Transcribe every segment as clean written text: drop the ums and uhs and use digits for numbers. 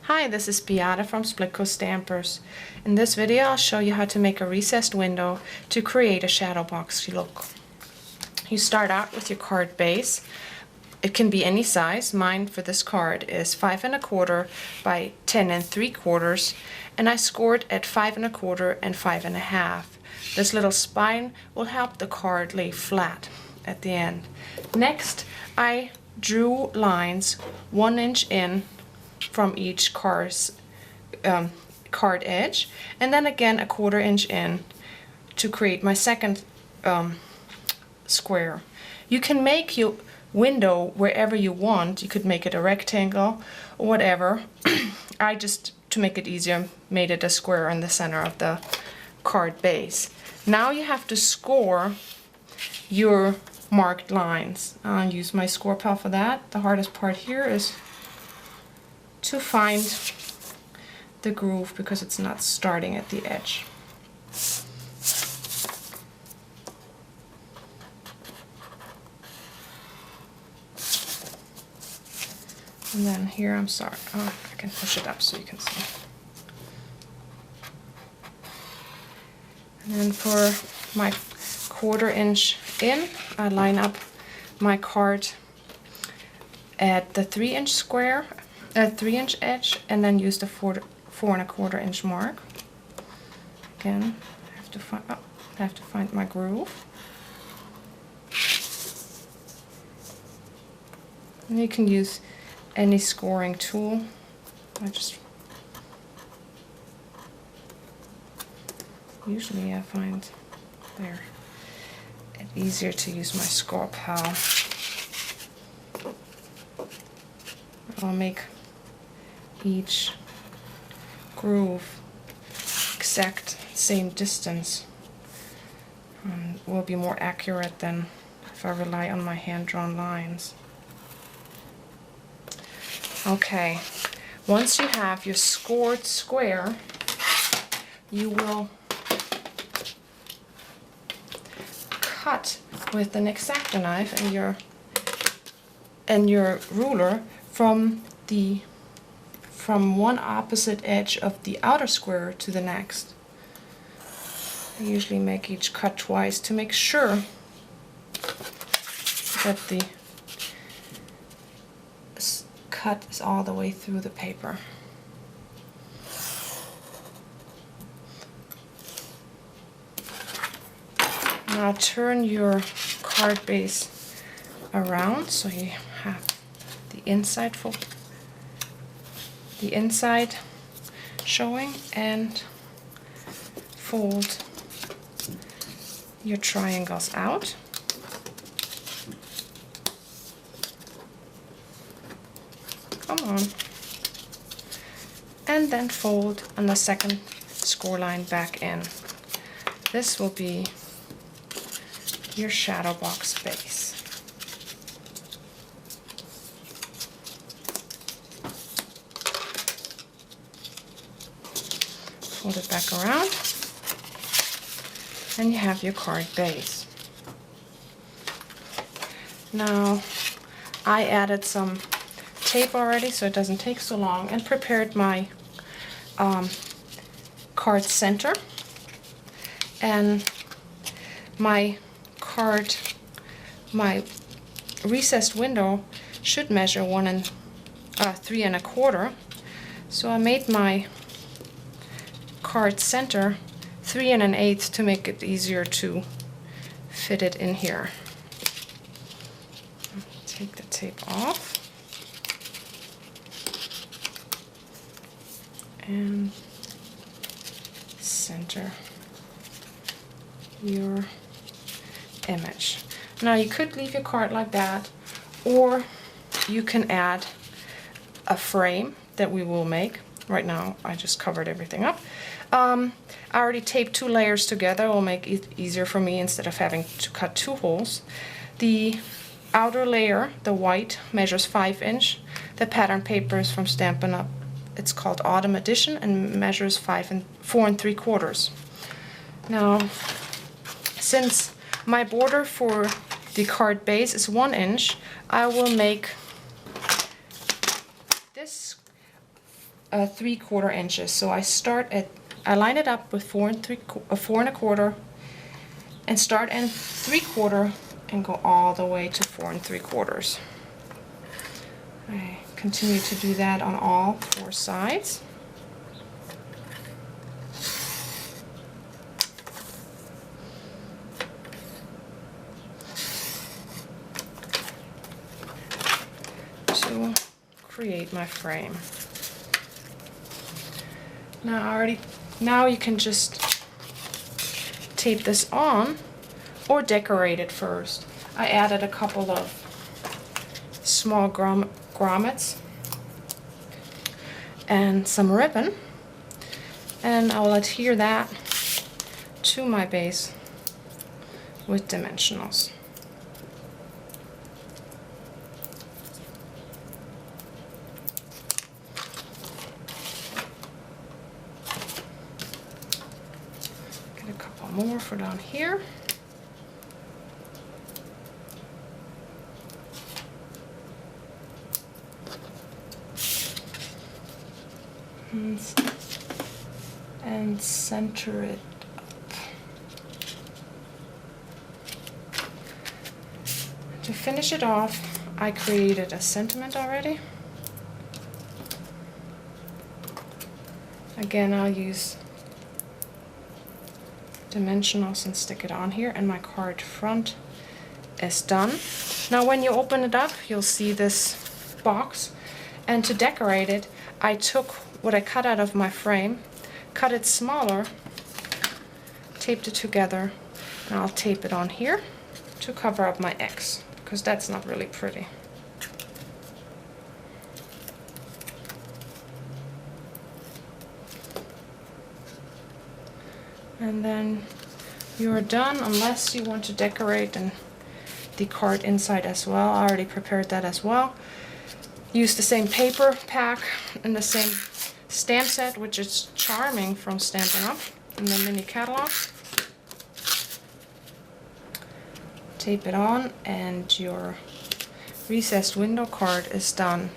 Hi, this is Beata from Splitcoaststampers. In this video I'll show you how to make a recessed window to create a shadow box look. You start out with your card base. It can be any size. Mine for this card is 5 1/4 by 10 3/4, and I scored at 5 1/4 and 5 1/2. This little spine will help the card lay flat at the end. Next, I drew lines 1 inch in from each card edge, and then again 1/4 inch in to create my second square. You can make your window wherever you want. You could make it a rectangle or whatever. I just, to make it easier, made it a square in the center of the card base. Now you have to score your marked lines. I'll use my Scor-Pal for that. The hardest part here is to find the groove because it's not starting at the edge. And then here, I'm sorry, I can push it up so you can see. And then for my 1/4 inch in, I line up my card at the 3 inch square, 3 inch edge, and then use the 4 1/4 inch mark. Again, I have to find my groove. And you can use any scoring tool. Usually I find there it's easier to use my Scor-Pal. I'll make each groove exact same distance. Will be more accurate than if I rely on my hand-drawn lines. Okay, once you have your scored square, you will cut with an X-Acto knife and your ruler from one opposite edge of the outer square to the next. I usually make each cut twice to make sure that the cut is all the way through the paper. Now turn your card base around so you have the inside showing, and fold your triangles out. Come on. And then fold on the second score line back in. This will be your shadow box base. Fold it back around, and you have your card base. Now, I added some tape already so it doesn't take so long, and prepared my card center, and my recessed window should measure 3 1/4. So I made my card center 3 1/8 to make it easier to fit it in here. Take the tape off and center your image. Now you could leave your card like that, or you can add a frame that we will make. Right now I just covered everything up. I already taped 2 layers together. It will make it easier for me instead of having to cut 2 holes. The outer layer, the white, measures 5 inch. The pattern paper is from Stampin' Up. It's called Autumn Edition and measures 4 3/4. Now, since my border for the card base is 1 inch, I will make this 3/4 inches. So I line it up with 4 1/4 and start in 3/4 and go all the way to 4 3/4. I continue to do that on all 4 sides. To create my frame. Now you can just tape this on or decorate it first. I added a couple of small grommets and some ribbon, and I will adhere that to my base with dimensionals. Get a couple more for down here. And center it up. To finish it off, I created a sentiment already. Again, I'll use dimensionals and stick it on here, and my card front is done. Now when you open it up, you'll see this box, and to decorate it, I took what I cut out of my frame, cut it smaller, taped it together, and I'll tape it on here to cover up my X, because that's not really pretty. And then you're done, unless you want to decorate and the card inside as well. I already prepared that as well. Use the same paper pack and the same stamp set, which is charming from Stampin' Up! In the mini catalog. Tape it on and your recessed window card is done.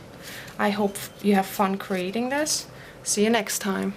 I hope you have fun creating this. See you next time.